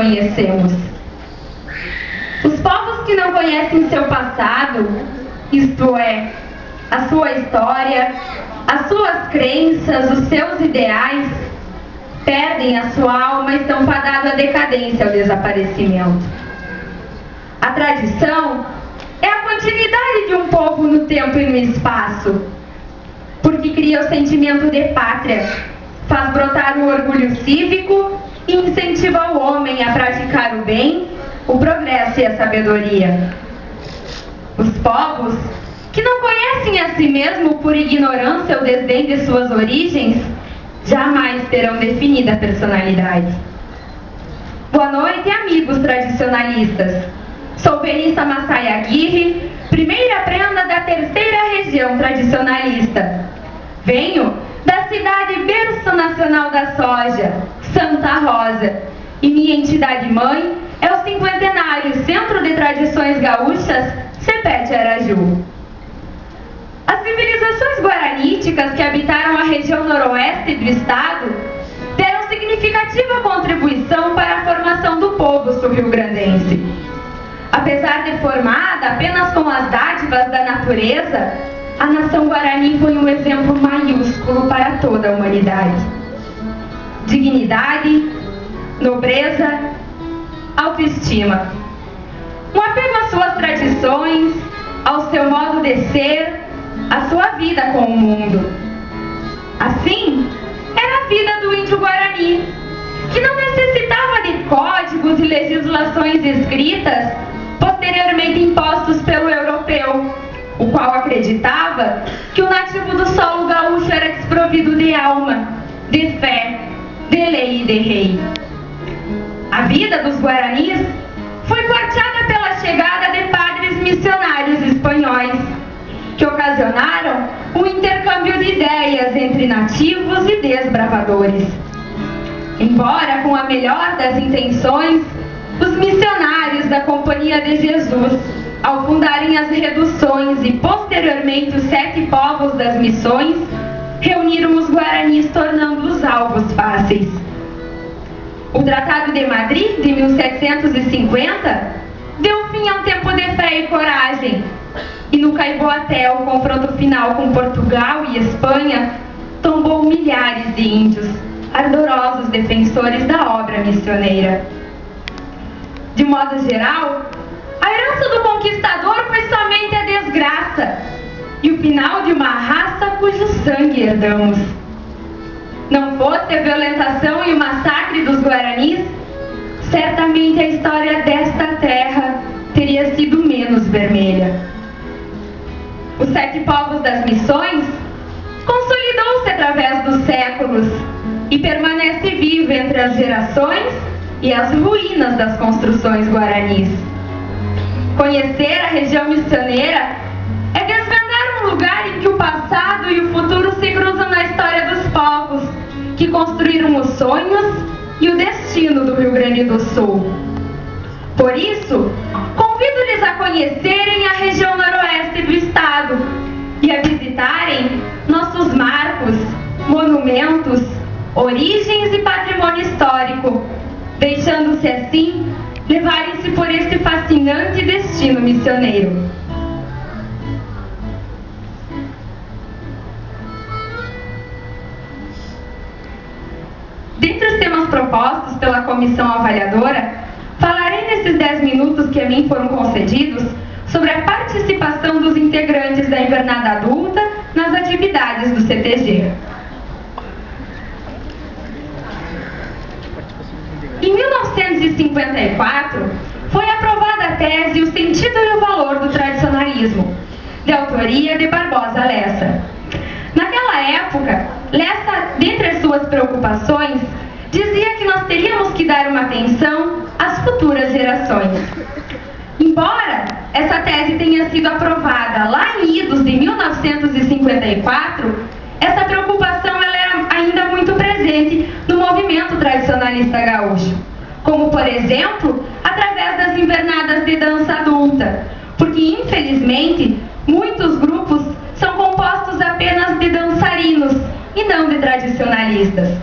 conhecemos. Os povos que não conhecem seu passado, isto é, a sua história, as suas crenças, os seus ideais, perdem a sua alma e estão fadados à decadência, ao desaparecimento. A tradição é a continuidade de um povo no tempo e no espaço, porque cria o sentimento de pátria, faz brotar o orgulho cívico e incentiva o homem a praticar o bem, o progresso e a sabedoria. Os povos que não conhecem a si mesmo por ignorância ou desdém de suas origens, jamais terão definida personalidade. Boa noite, amigos tradicionalistas. Sou Perissa Massai Aguirre, primeira prenda da terceira região tradicionalista. Venho da cidade berço nacional da soja, Santa Rosa, e minha entidade mãe é o 50º Centro de Tradições Gaúchas, CEPET Araju. As civilizações guaraníticas que habitaram a região noroeste do estado deram significativa contribuição para a formação do povo sul-rio-grandense. Apesar de formada apenas com as dádivas da natureza, a nação guarani foi um exemplo maiúsculo para toda a humanidade. Dignidade, nobreza, autoestima. Um apego às suas tradições, ao seu modo de ser, à sua vida com o mundo. Assim, era a vida do índio guarani, que não necessitava de códigos e legislações escritas posteriormente impostos pelo europeu, o qual acreditava que o nativo do solo gaúcho era desprovido de alma, de fé, de lei e de rei. A vida dos guaranis foi cortada pela chegada de padres missionários espanhóis, que ocasionaram um intercâmbio de ideias entre nativos e desbravadores. Embora com a melhor das intenções, os missionários da Companhia de Jesus, ao fundarem as reduções e posteriormente os 7 povos das missões, reuniram os guaranis, tornando-os alvos fáceis. O Tratado de Madrid, de 1750, deu fim a um tempo de fé e coragem, e no Caiboaté, o confronto final com Portugal e Espanha tombou milhares de índios, ardorosos defensores da obra missioneira. De modo geral, a herança do conquistador foi somente a desgraça e o final de uma raça cujo sangue herdamos. Não fosse a violentação e o massacre dos guaranis, certamente a história desta terra teria sido menos vermelha. Os 7 povos das missões consolidou-se através dos séculos e permanece vivo entre as gerações e as ruínas das construções guaranis. Conhecer a região missioneira é desvendar um lugar em que o passado e o futuro se cruzam na história dos povos que construíram os sonhos e o destino do Rio Grande do Sul. Por isso, convido-lhes a conhecerem a região noroeste do estado e a visitarem nossos marcos, monumentos, origens e patrimônio histórico, deixando-se assim levarem-se por este fascinante destino missioneiro. Dentre os temas propostos pela comissão avaliadora, falarei nesses 10 minutos que a mim foram concedidos sobre a participação dos integrantes da invernada adulta nas atividades do CTG. Em 1954, foi aprovada a tese O Sentido e o Valor do Tradicionalismo, de autoria de Barbosa Lessa. Naquela época, Lessa, dentre as suas preocupações, dizia que nós teríamos que dar uma atenção às futuras gerações. Embora essa tese tenha sido aprovada lá em idos de 1954, essa preocupação ela era ainda muito presente no movimento tradicionalista gaúcho, como, por exemplo, através das invernadas de dança adulta, porque, infelizmente, muitos grupos são compostos apenas de dançarinos e não de tradicionalistas.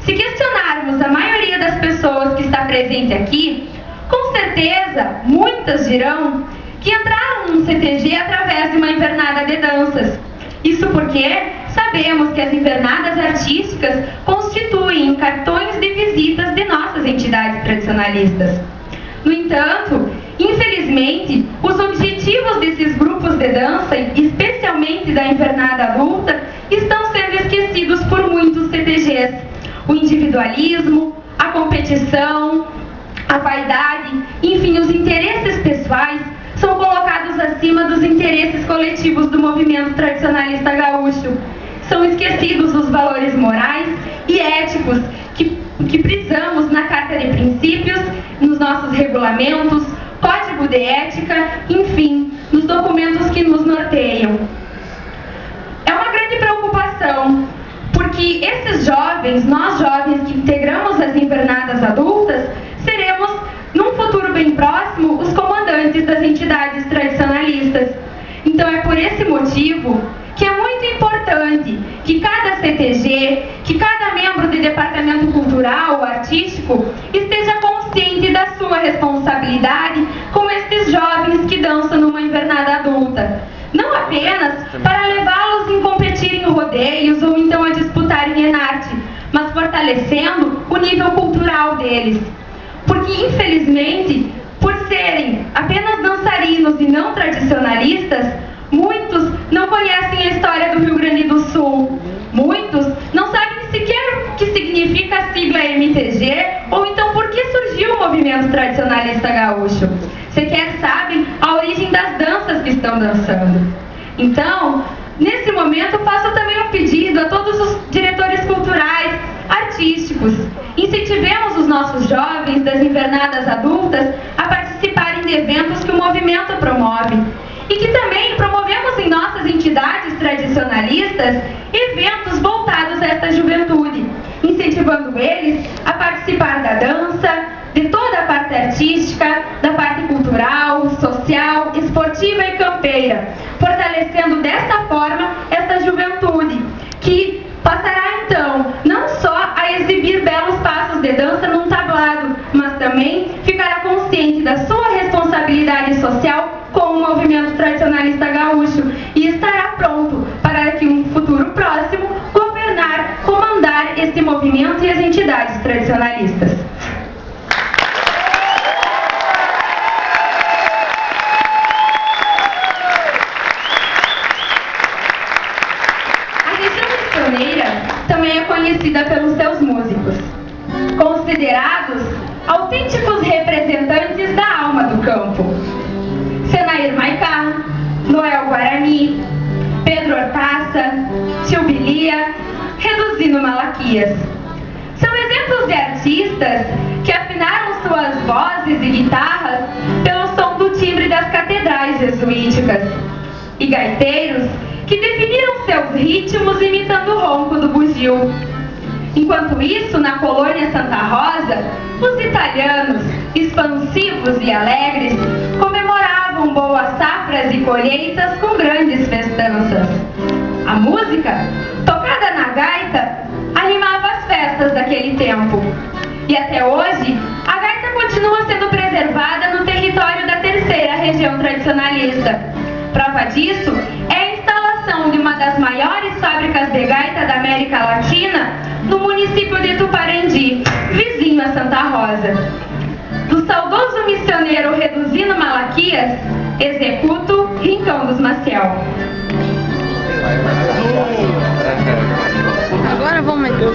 Se questionarmos perguntarmos a maioria das pessoas que está presente aqui, com certeza, muitas dirão que entraram num CTG através de uma invernada de danças. Isso porque sabemos que as invernadas artísticas constituem cartões de visitas de nossas entidades tradicionalistas. No entanto, infelizmente, os objetivos desses grupos de dança, especialmente da invernada adulta, estão sendo esquecidos por muitos CTGs. O individualismo, a competição, a vaidade, enfim, os interesses pessoais são colocados acima dos interesses coletivos do movimento tradicionalista gaúcho. São esquecidos os valores morais e éticos que prisamos na Carta de Princípios, nos nossos regulamentos, Código de Ética, enfim, nos documentos que nos norteiam. É uma grande preocupação, porque esses jovens, nós jovens que integramos as invernadas adultas, seremos, num futuro bem próximo, os comandantes das entidades tradicionalistas. Então é por esse motivo que é muito importante que cada CTG, que cada membro de departamento cultural ou artístico esteja consciente da sua responsabilidade com estes jovens que dançam numa invernada adulta. Não apenas para levá-los a competir em rodeios ou então a disputarem em arte, mas fortalecendo o nível cultural deles. Porque, infelizmente, por serem apenas dançarinos e não tradicionalistas, muitos não conhecem a história do Rio Grande do Sul. Muitos não sabem sequer o que significa a sigla MTG ou então por que surgiu o movimento tradicionalista gaúcho. Sequer sabem a origem das danças que estão dançando. Então, nesse momento, faço também um pedido a todos os diretores culturais, artísticos. Incentivemos os nossos jovens das invernadas adultas a participarem de eventos que o movimento promove. E que também promovemos em nossas entidades tradicionalistas eventos voltados a esta juventude, incentivando eles a participar da dança, de toda a parte artística, da parte cultural, social, esportiva e campeira, fortalecendo desta forma esta juventude, que passará então não só a exibir belos passos de dança num tablado, mas também ficará consciente da sua responsabilidade social com o movimento tradicionalista gaúcho e estará pronto para que um futuro próximo governar, comandar esse movimento e as entidades tradicionalistas. A região missioneira também é conhecida pelos seus músicos, considerados autênticos representantes da alma do campo. Senair Maicá, Noel Guarani, Pedro Hortaça, Silvilia, Reduzino Malaquias. São exemplos de artistas que afinaram suas vozes e guitarras pelo som do timbre das catedrais jesuíticas. E gaiteiros que definiram seus ritmos imitando o ronco do bugio. Enquanto isso, na colônia Santa Rosa, os italianos, expansivos e alegres, comemoravam boas safras e colheitas com grandes festanças. A música, tocada na gaita, animava as festas daquele tempo. E até hoje, a gaita continua sendo preservada no território da terceira região tradicionalista. Prova disso é a instalação de uma das maiores fábricas de gaita da América Latina no município de Tuparendi, vizinho a Santa Rosa. Do saudoso missioneiro Reduzino Malaquias, executo Rincão dos Maciel. Agora vamos meter.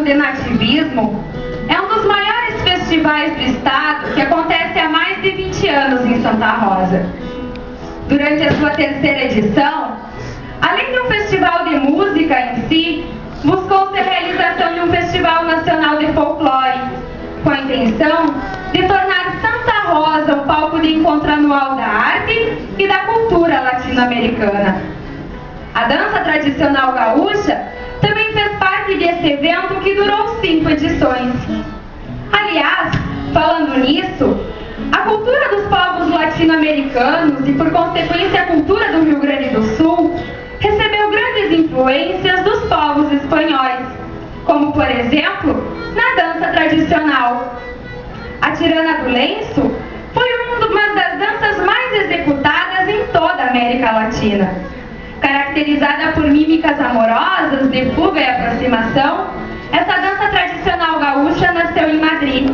de Nativismo é um dos maiores festivais do estado que acontece há mais de 20 anos em Santa Rosa. Durante a sua terceira edição, além de um festival de música em si, buscou-se a realização de um festival nacional de folclore, com a intenção de tornar Santa Rosa um palco de encontro anual da arte e da cultura latino-americana. A dança tradicional gaúcha também fez parte desse evento que durou 5 edições. Aliás, falando nisso, a cultura dos povos latino-americanos e, por consequência, a cultura do Rio Grande do Sul recebeu grandes influências dos povos espanhóis, como, por exemplo, na dança tradicional. A tirana do lenço foi uma das danças mais executadas em toda a América Latina. Caracterizada por mímicas amorosas, de fuga e aproximação, essa dança tradicional gaúcha nasceu em Madrid.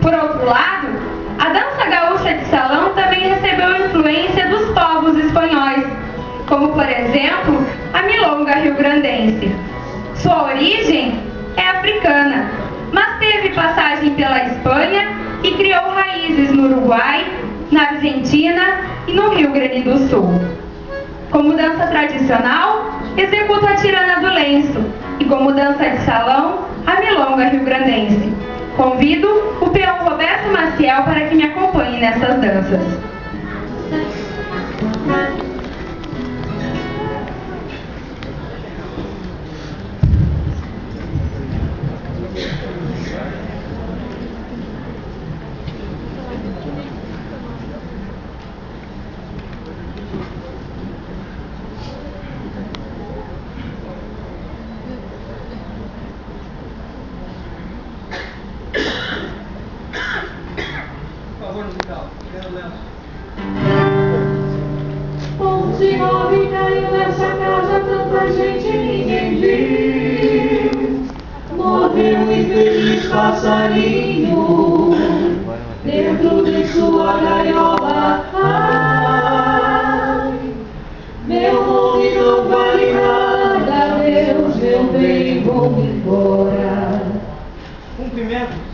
Por outro lado, a dança gaúcha de salão também recebeu influência dos povos espanhóis, como, por exemplo, a milonga rio-grandense. Sua origem é africana, mas teve passagem pela Espanha e criou raízes no Uruguai, na Argentina e no Rio Grande do Sul. Como dança tradicional, executa a tirana do lenço e, como dança de salão, a milonga rio-grandense. Convido o peão Roberto Maciel para que me acompanhe nessas danças. Onde morre caiu nessa casa tanta gente ninguém viu. Morreu um infeliz passarinho dentro de sua gaiola. Ai, meu nome não vale nada, Deus, meu bem, vou-me embora. Cumprimentos.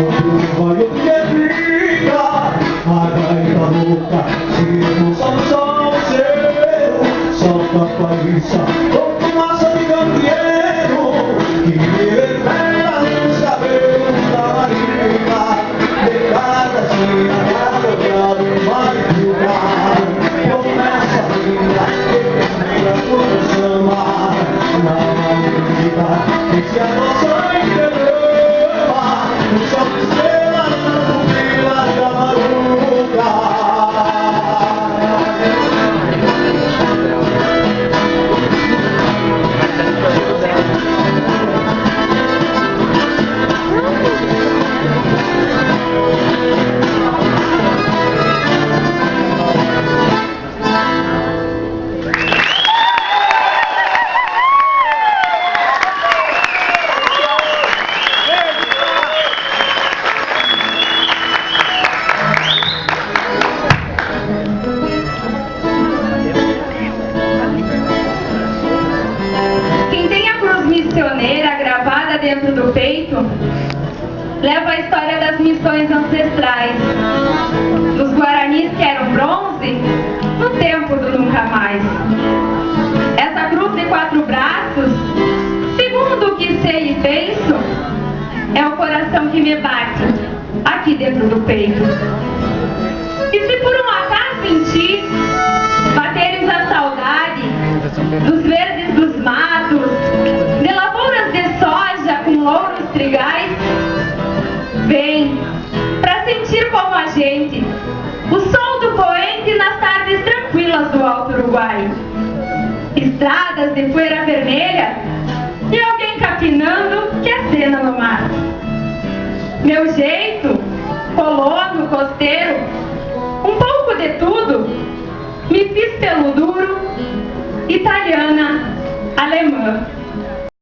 Vai o que fica, a gaita louca, se não sabe salseiro, solta a paliça, com fumaça de candeeiro, que me revela nos cabelos da Marina, de cada cena, cada grado, mais lugar, começa a vida, que tudo chama, na música, que se a nossa estrela, no sol de estrela, na pupila da maruca. Missioneira gravada dentro do peito leva a história das missões ancestrais dos guaranis que eram bronze no tempo do nunca mais. Essa cruz de 4 braços, segundo o que sei e penso, é o coração que me bate aqui dentro do peito. E se por um acaso em ti bateres a saudade dos verdes dos matos, de lavouras de soja com louros trigais, vem pra sentir como a gente o sol do poente nas tardes tranquilas do Alto Uruguai, estradas de poeira vermelha e alguém capinando que acena no mar. Meu jeito, colono, costeiro, um pouco de tudo, me fiz pelo duro, italiana, alemã.